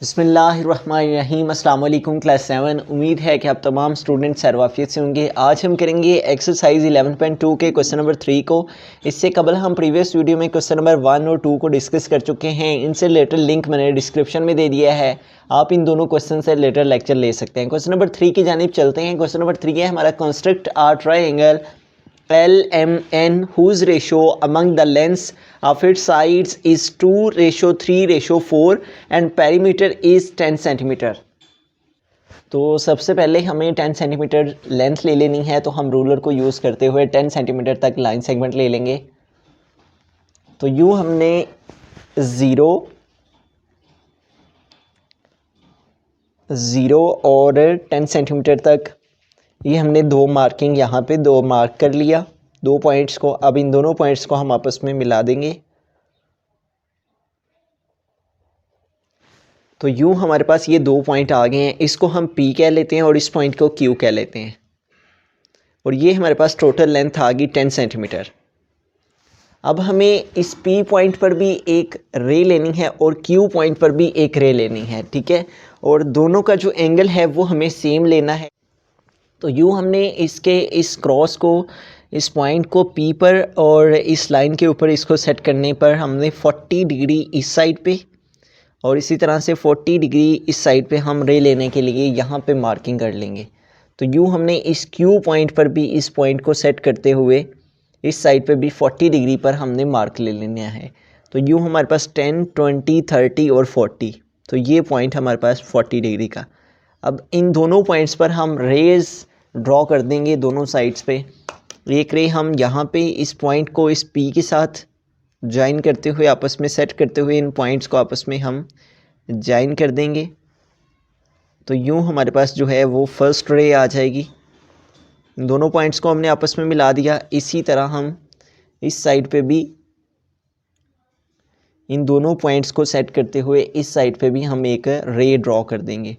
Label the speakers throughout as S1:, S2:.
S1: बिस्मिल्लाहिर्रहमानिर्रहीम। अस्सलाम वालेकुम क्लास 7। उम्मीद है कि आप तमाम स्टूडेंट सैरवाफियत से होंगे। आज हम करेंगे एक्सरसाइज 11.2 के क्वेश्चन नंबर 3 को। इससे कबल हम प्रीवियस वीडियो में क्वेश्चन नंबर 1 और 2 को डिस्कस कर चुके हैं। इनसे रिलेटेड लिंक मैंने डिस्क्रिप्शन में दे दिया है, आप इन दोनों क्वेश्चन से रिलेटेड लेक्चर ले सकते हैं। क्वेश्चन नंबर 3 की जानिब चलते हैं। क्वेश्चन नंबर 3 है हमारा, construct uh triangle LMN whose ratio among the lengths of its sides is 2:3:4 and perimeter is 10 centimetre. तो सबसे पहले हमें 10 सेंटीमीटर लेंथ ले लेनी है, तो हम रूलर को यूज़ करते हुए 10 सेंटीमीटर तक लाइन सेगमेंट ले लेंगे। तो यूँ हमने 0 और 10 सेंटीमीटर तक ये हमने दो मार्किंग यहाँ पे दो मार्क कर लिया, दो पॉइंट्स को। अब इन दोनों पॉइंट्स को हम आपस में मिला देंगे। तो यूँ हमारे पास ये दो पॉइंट आ गए हैं, इसको हम P कह लेते हैं और इस पॉइंट को Q कह लेते हैं। और ये हमारे पास टोटल लेंथ आ गई 10 सेंटीमीटर। अब हमें इस P पॉइंट पर भी एक रे लेनी है और Q पॉइंट पर भी एक रे लेनी है, ठीक है। और दोनों का जो एंगल है वो हमें सेम लेना है। तो यूँ हमने इसके इस क्रॉस को, इस पॉइंट को P पर और इस लाइन के ऊपर इसको सेट करने पर हमने 40 डिग्री इस साइड पे और इसी तरह से 40 डिग्री इस साइड पे हम रे लेने के लिए यहाँ पे मार्किंग कर लेंगे। तो यूँ हमने इस Q पॉइंट पर भी इस पॉइंट को सेट करते हुए इस साइड पे भी 40 डिग्री पर हमने मार्क ले लेना है। तो यूँ हमारे पास 10, 20, 30 और 40, तो ये पॉइंट हमारे पास 40 डिग्री का। अब इन दोनों पॉइंट्स पर हम रेज़ ड्रॉ कर देंगे दोनों साइड्स पे। एक रे हम यहाँ पे इस पॉइंट को इस P के साथ ज्वाइन करते हुए, आपस में सेट करते हुए, इन पॉइंट्स को आपस में हम ज्वाइन कर देंगे। तो यूँ हमारे पास जो है वो फर्स्ट रे आ जाएगी। दोनों पॉइंट्स को हमने आपस में मिला दिया। इसी तरह हम इस साइड पे भी इन दोनों पॉइंट्स को सेट करते हुए इस साइड पे भी हम एक रे ड्रॉ कर देंगे।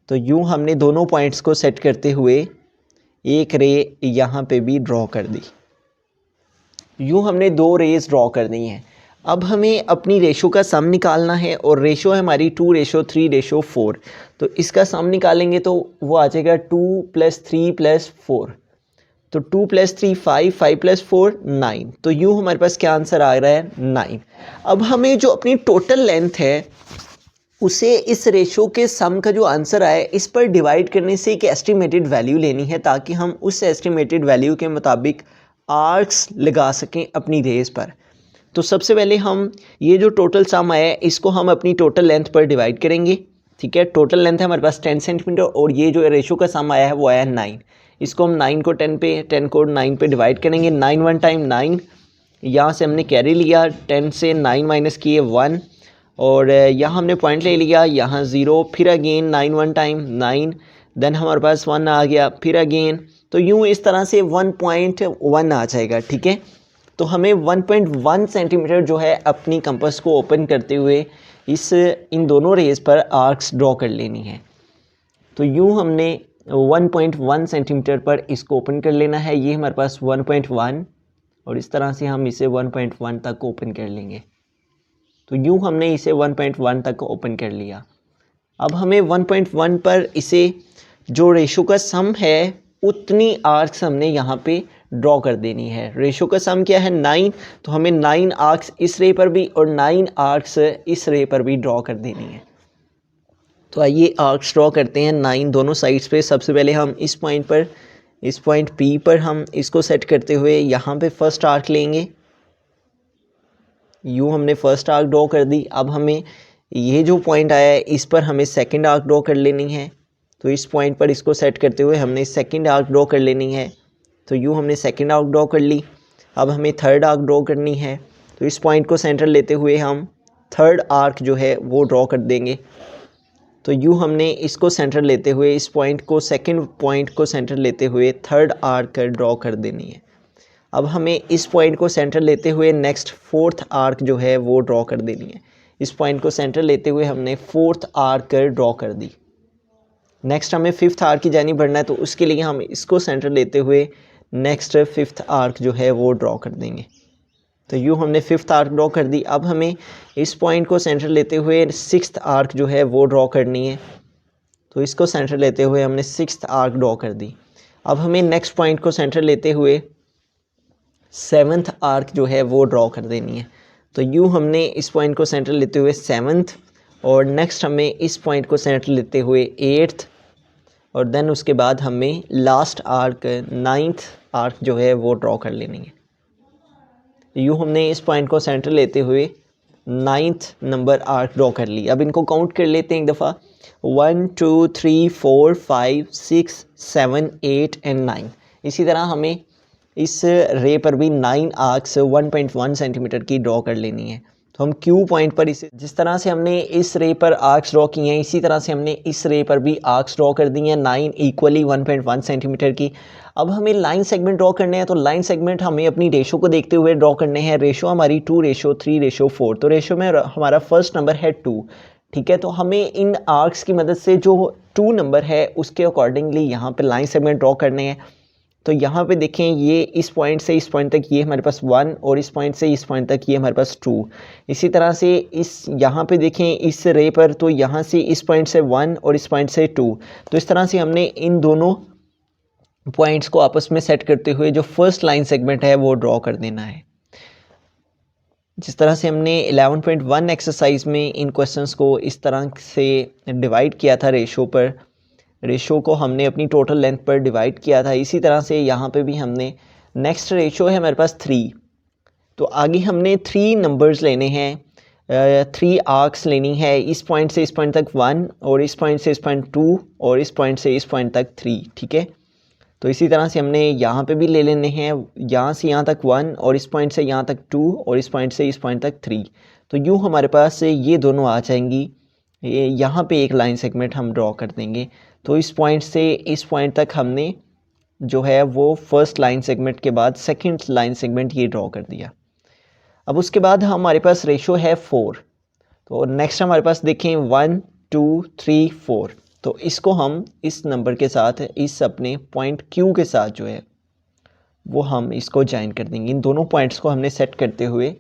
S1: तो यूँ हमने दोनों पॉइंट्स को सेट करते हुए एक रे यहाँ पे भी ड्रॉ कर दी। यूँ हमने दो रेज ड्रॉ कर दी हैं। अब हमें अपनी रेशो का सम निकालना है और रेशो है हमारी 2:3:4। तो इसका सम निकालेंगे तो वो आ जाएगा 2 + 3 + 4। तो 2 + 3 5, 5 + 4 9। तो यूँ हमारे पास क्या आंसर आ रहा है 9। अब हमें जो अपनी टोटल लेंथ है उसे इस रेशो के सम का जो आंसर आया इस पर डिवाइड करने से एक एस्टिमेटेड वैल्यू लेनी है, ताकि हम उस एस्टिमेटेड वैल्यू के मुताबिक आर्क्स लगा सकें अपनी रेस पर। तो सबसे पहले हम ये जो टोटल सम आया है इसको हम अपनी टोटल लेंथ पर डिवाइड करेंगे, ठीक है। टोटल लेंथ है हमारे पास 10 सेंटीमीटर और ये जो रेशो का सम आया है वो आया 9। इसको हम 9 को 10 पे, 10 को 9 पे डिवाइड करेंगे। 9 1 टाइम 9, यहाँ से हमने कैरी लिया, 10 से 9 माइनस किए 1, और यहाँ हमने पॉइंट ले लिया, यहाँ 0, फिर अगेन 9 1 टाइम 9, देन हमारे पास 1 आ गया, फिर अगेन। तो यूँ इस तरह से 1.1 आ जाएगा, ठीक है। तो हमें 1.1 सेंटीमीटर जो है अपनी कंपास को ओपन करते हुए इन दोनों रेज पर आर्क्स ड्रॉ कर लेनी है। तो यूँ हमने 1.1 सेंटीमीटर पर इसको ओपन कर लेना है। ये हमारे पास 1.1 और इस तरह से हम इसे 1.1 तक ओपन कर लेंगे। तो यूँ हमने इसे 1.1 तक ओपन कर लिया। अब हमें 1.1 पर इसे जो रेशो का सम है उतनी आर्क्स हमने यहाँ पे ड्रॉ कर देनी है। रेशो का सम क्या है 9, तो हमें 9 आर्क्स इस रे पर भी और 9 आर्क्स इस रे पर भी ड्रॉ कर देनी है। तो आइए आर्क्स ड्रॉ करते हैं 9 दोनों साइड्स पे। सबसे पहले हम इस पॉइंट पर, इस पॉइंट P पर हम इसको सेट करते हुए यहाँ पे फर्स्ट आर्क लेंगे। यूँ हमने फर्स्ट आर्क ड्रॉ कर दी। अब हमें ये जो पॉइंट आया है इस पर हमें सेकंड आर्क ड्रॉ कर लेनी है। तो इस पॉइंट पर इसको सेट करते हुए हमने सेकंड आर्क ड्रॉ कर लेनी है। तो यूँ हमने सेकंड आर्क ड्रॉ कर ली। अब हमें थर्ड आर्क ड्रॉ करनी है। तो इस पॉइंट को सेंटर लेते हुए हम थर्ड आर्क जो है वो ड्रॉ कर देंगे। तो यूँ हमने इसको सेंटर लेते हुए इस पॉइंट को, सेकंड पॉइंट को सेंटर लेते हुए थर्ड आर्क ड्रॉ कर देनी है। अब हमें इस पॉइंट को सेंटर लेते हुए नेक्स्ट फोर्थ आर्क जो है वो ड्रॉ कर देनी है। इस पॉइंट को सेंटर लेते हुए हमने फोर्थ आर्क ड्रॉ कर दी। नेक्स्ट हमें फिफ्थ आर्क की जानी बढ़ना है, तो उसके लिए हम इसको सेंटर लेते हुए नेक्स्ट फिफ्थ आर्क जो है वो ड्रॉ कर देंगे। तो यूँ हमने फिफ्थ आर्क ड्रॉ कर दी। अब हमें इस पॉइंट को सेंटर लेते हुए सिक्स्थ आर्क जो है वो ड्रॉ करनी है। तो इसको सेंटर लेते हुए हमने सिक्स्थ आर्क ड्रॉ कर दी। अब हमें नेक्स्ट पॉइंट को सेंटर लेते हुए सेवन्थ आर्क जो है वो ड्रॉ कर देनी है। तो यूँ हमने इस पॉइंट को सेंटर लेते हुए सेवन्थ, और नेक्स्ट हमें इस पॉइंट को सेंटर लेते हुए एट्थ, और देन उसके बाद हमें लास्ट आर्क नाइन्थ आर्क जो है वो ड्रॉ कर लेनी है। यूँ हमने इस पॉइंट को सेंटर लेते हुए नाइन्थ नंबर आर्क ड्रॉ कर ली। अब इनको काउंट कर लेते हैं एक दफ़ा। 1 2 3 4 5 6 7 8 एंड 9। इसी तरह हमें इस रे पर भी 9 आर्क्स 1.1 सेंटीमीटर की ड्रॉ कर लेनी है। तो हम क्यू पॉइंट पर इसे जिस तरह से हमने इस रे पर आर्क्स ड्रॉ किए हैं, इसी तरह से हमने इस रे पर भी आर्क्स ड्रॉ कर दी हैं 9 इक्वली 1.1 सेंटीमीटर की। अब हमें लाइन सेगमेंट ड्रॉ करने हैं। तो लाइन सेगमेंट हमें अपनी रेशो को देखते हुए ड्रॉ करने हैं। रेशो हमारी 2:3:4। तो रेशो में हमारा फर्स्ट नंबर है 2, ठीक है। तो हमें इन आर्क्स की मदद से जो 2 नंबर है उसके अकॉर्डिंगली यहाँ पे लाइन सेगमेंट ड्रॉ करने हैं। तो यहाँ पे देखें, ये इस पॉइंट से इस पॉइंट तक ये हमारे पास 1, और इस पॉइंट से इस पॉइंट तक ये हमारे पास 2। इसी तरह से इस यहाँ पे देखें इस रे पर, तो यहाँ से इस पॉइंट से 1 और इस पॉइंट से 2। तो इस तरह से हमने इन दोनों पॉइंट्स को आपस में सेट करते हुए जो फर्स्ट लाइन सेगमेंट है वो ड्रॉ कर देना है। जिस तरह से हमने 11.1 एक्सरसाइज में इन क्वेश्चंस को इस तरह से डिवाइड किया था रेशो पर, रेशो को हमने अपनी टोटल लेंथ पर डिवाइड किया था, इसी तरह से यहाँ पे भी हमने नेक्स्ट रेशो है हमारे पास 3। तो आगे हमने 3 नंबर्स लेने हैं, 3 आर्क्स लेनी है। इस पॉइंट से इस पॉइंट तक 1, और इस पॉइंट से इस पॉइंट 2, और इस पॉइंट से इस पॉइंट तक 3, ठीक है। तो इसी तरह से हमने यहाँ पे भी ले लेने हैं, यहाँ से यहाँ तक 1, और इस पॉइंट से यहाँ तक 2, और इस पॉइंट से इस पॉइंट तक 3। तो यूँ हमारे पास ये दोनों आ जाएंगी। यहाँ पे एक लाइन सेगमेंट हम ड्रॉ कर देंगे। तो इस पॉइंट से इस पॉइंट तक हमने जो है वो फर्स्ट लाइन सेगमेंट के बाद सेकंड लाइन सेगमेंट ये ड्रॉ कर दिया। अब उसके बाद हमारे पास रेशो है 4। तो नेक्स्ट हमारे पास देखें 1 2 3 4। तो इसको हम इस नंबर के साथ, इस अपने पॉइंट Q के साथ जो है वो हम इसको ज्वाइन कर देंगे। इन दोनों पॉइंट्स को हमने सेट करते हुए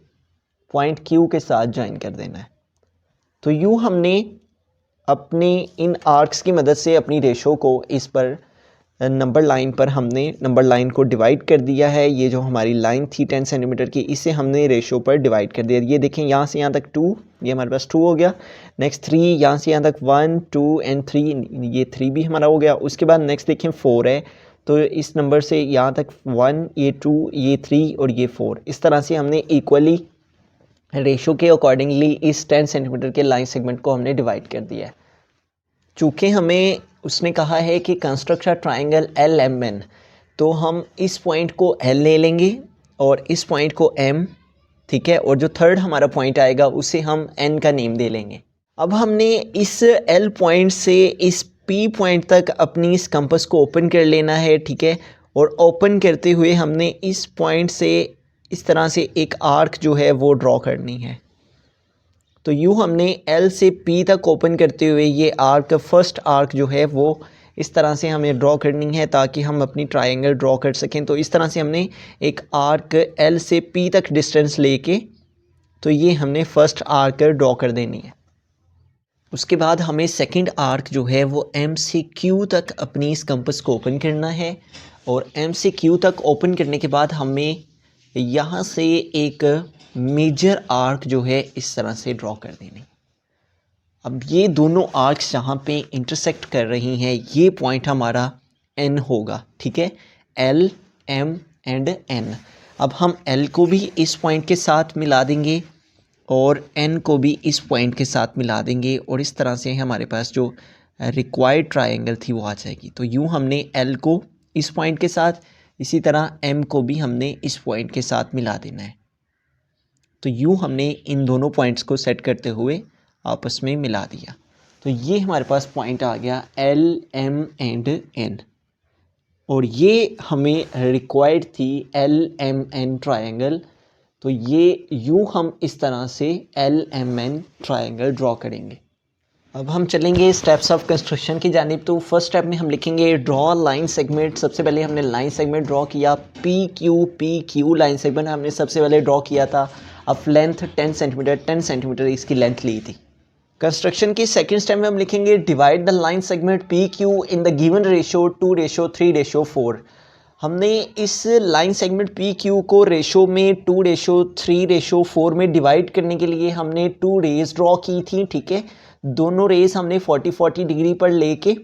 S1: पॉइंट Q के साथ ज्वाइन कर देना है। तो यूँ हमने अपने इन आर्क्स की मदद से अपनी रेशो को इस पर नंबर लाइन पर हमने नंबर लाइन को डिवाइड कर दिया है। ये जो हमारी लाइन थी 10 सेंटीमीटर की, इसे हमने रेशो पर डिवाइड कर दिया। ये देखें, यहाँ से यहाँ तक 2, ये हमारे पास 2 हो गया। नेक्स्ट 3, यहाँ से यहाँ तक 1 2 एंड 3, ये 3 भी हमारा हो गया। उसके बाद नेक्स्ट देखें 4 है, तो इस नंबर से यहाँ तक 1, ये 2, ये 3 और ये 4। इस तरह से हमने इक्वली रेशो के अकॉर्डिंगली इस 10 सेंटीमीटर के लाइन सेगमेंट को हमने डिवाइड कर दिया है। चूँकि हमें उसने कहा है कि कंस्ट्रक्ट अ ट्राइंगल LMN, तो हम इस पॉइंट को L ले लेंगे और इस पॉइंट को M, ठीक है, और जो थर्ड हमारा पॉइंट आएगा उसे हम N का नेम दे लेंगे। अब हमने इस L पॉइंट से इस P पॉइंट तक अपनी इस कंपास को ओपन कर लेना है, ठीक है। और ओपन करते हुए हमने इस पॉइंट से इस तरह से एक आर्क जो है वो ड्रॉ करनी है। तो यूँ हमने L से P तक ओपन करते हुए ये आर्क, फर्स्ट आर्क जो है वो इस तरह से हमें ड्रॉ करनी है ताकि हम अपनी ट्रायंगल ड्रॉ कर सकें। तो इस तरह से हमने एक आर्क L से P तक डिस्टेंस लेके, तो ये हमने फर्स्ट आर्क ड्रॉ कर देनी है। उसके बाद हमें सेकंड आर्क जो है वो M से Q तक अपनी इस कंपास को ओपन करना है, और M से Q तक ओपन करने के बाद हमें यहाँ से एक मेजर आर्क जो है इस तरह से ड्रॉ कर देनी। अब ये दोनों आर्क्स जहाँ पे इंटरसेक्ट कर रही हैं, ये पॉइंट हमारा N होगा, ठीक है, L M एंड N। अब हम L को भी इस पॉइंट के साथ मिला देंगे और N को भी इस पॉइंट के साथ मिला देंगे, और इस तरह से हमारे पास जो रिक्वायर्ड ट्रायंगल थी वो आ जाएगी। तो यूँ हमने L को इस पॉइंट के साथ, इसी तरह M को भी हमने इस पॉइंट के साथ मिला देना है। तो यूँ हमने इन दोनों पॉइंट्स को सेट करते हुए आपस में मिला दिया। तो ये हमारे पास पॉइंट आ गया L M एंड N, और ये हमें रिक्वायर्ड थी L M N ट्रायंगल। तो ये यूँ हम इस तरह से L M N triangle draw करेंगे। अब हम चलेंगे स्टेप्स ऑफ कंस्ट्रक्शन की जानिब। तो फर्स्ट स्टेप में हम लिखेंगे ड्रॉ लाइन सेगमेंट। सबसे पहले हमने लाइन सेगमेंट ड्रॉ किया, पी क्यू लाइन सेगमेंट हमने सबसे पहले ड्रॉ किया था। अब लेंथ 10 सेंटीमीटर इसकी लेंथ ली थी। कंस्ट्रक्शन की सेकंड स्टेप में हम लिखेंगे divide the line segment P Q in the given ratio 2:3:4। हमने इस लाइन सेगमेंट पी क्यू को रेशो में 2:3:4 में डिवाइड करने के लिए हमने 2 रेज ड्रॉ की थी, ठीक है। दोनों रेज हमने 40 डिग्री पर लेके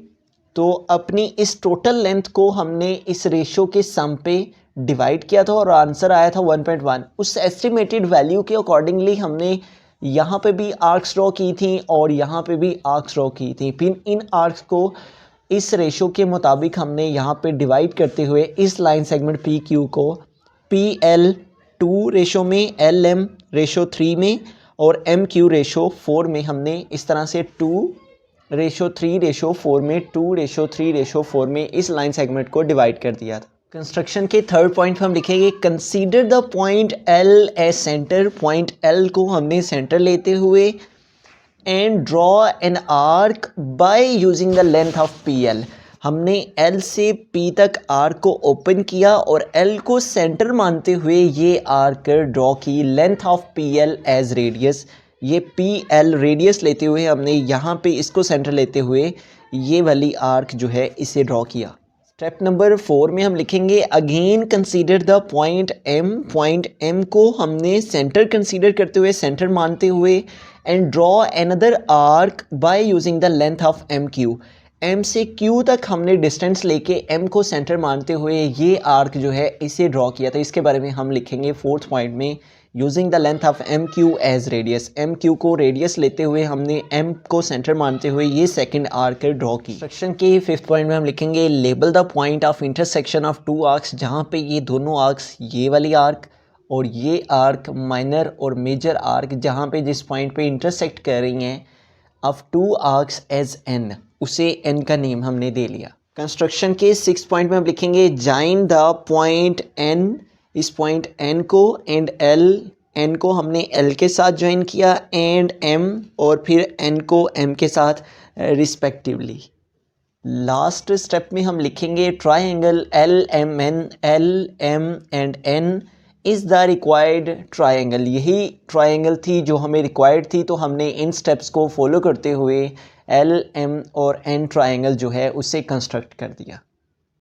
S1: तो अपनी इस टोटल लेंथ को हमने इस रेशो के सम पे डिवाइड किया था और आंसर आया था 1.1। उस एस्टिमेटेड वैल्यू के अकॉर्डिंगली हमने यहाँ पे भी आर्क्स ड्रॉ की थी और यहाँ पे भी आर्क्स ड्रॉ की थी। फिर इन आर्क्स को इस रेशो के मुताबिक हमने यहाँ पे डिवाइड करते हुए इस लाइन सेगमेंट पी क्यू को PL 2 रेशो में, LM रेशो 3 में और MQ रेशो 4 में हमने इस तरह से 2:3:4 में 2:3:4 में इस लाइन सेगमेंट को डिवाइड कर दिया था। कंस्ट्रक्शन के थर्ड पॉइंट पर हम लिखेंगे consider the point L as centre. Point L को हमने सेंटर लेते हुए and draw an arc by using the length of PL। हमने L से P तक आर्क को ओपन किया और L को सेंटर मानते हुए ये आर्क ड्रॉ की, length of PL as radius. ये PL रेडियस लेते हुए हमने यहाँ पे इसको सेंटर लेते हुए ये वाली आर्क जो है इसे ड्रॉ किया। स्टेप नंबर 4 में हम लिखेंगे again consider the point M। Point M को हमने सेंटर कंसीडर करते हुए, सेंटर मानते हुए and draw another arc by using the length of MQ। M से Q तक हमने डिस्टेंस लेके M को सेंटर मानते हुए ये आर्क जो है इसे ड्रॉ किया था। इसके बारे में हम लिखेंगे फोर्थ पॉइंट में using the length of MQ as radius. MQ को रेडियस लेते हुए हमने M को सेंटर मानते हुए ये सेकंड आर्क ड्रॉ की। सेक्शन के फिफ्थ पॉइंट में हम लिखेंगे label the point of intersection of 2 arcs. जहाँ पे ये दोनों आर्क्स, ये वाली आर्क और ये आर्क माइनर और मेजर आर्क जहाँ पे जिस पॉइंट पे इंटरसेक्ट कर रही हैं, ऑफ 2 आर्क्स एज N, उसे N का नेम हमने दे लिया। कंस्ट्रक्शन के 6 पॉइंट में हम लिखेंगे जॉइन द पॉइंट N। इस पॉइंट N को एंड N को हमने L के साथ ज्वाइन किया एंड M और फिर N को M के साथ रिस्पेक्टिवली। लास्ट स्टेप में हम लिखेंगे triangle LMN। LM and N is the required triangle. यही ट्राइंगल थी जो हमें रिक्वायर्ड थी, तो हमने इन स्टेप्स को फॉलो करते हुए LM और N ट्राइंगल जो है उसे कंस्ट्रक्ट कर दिया।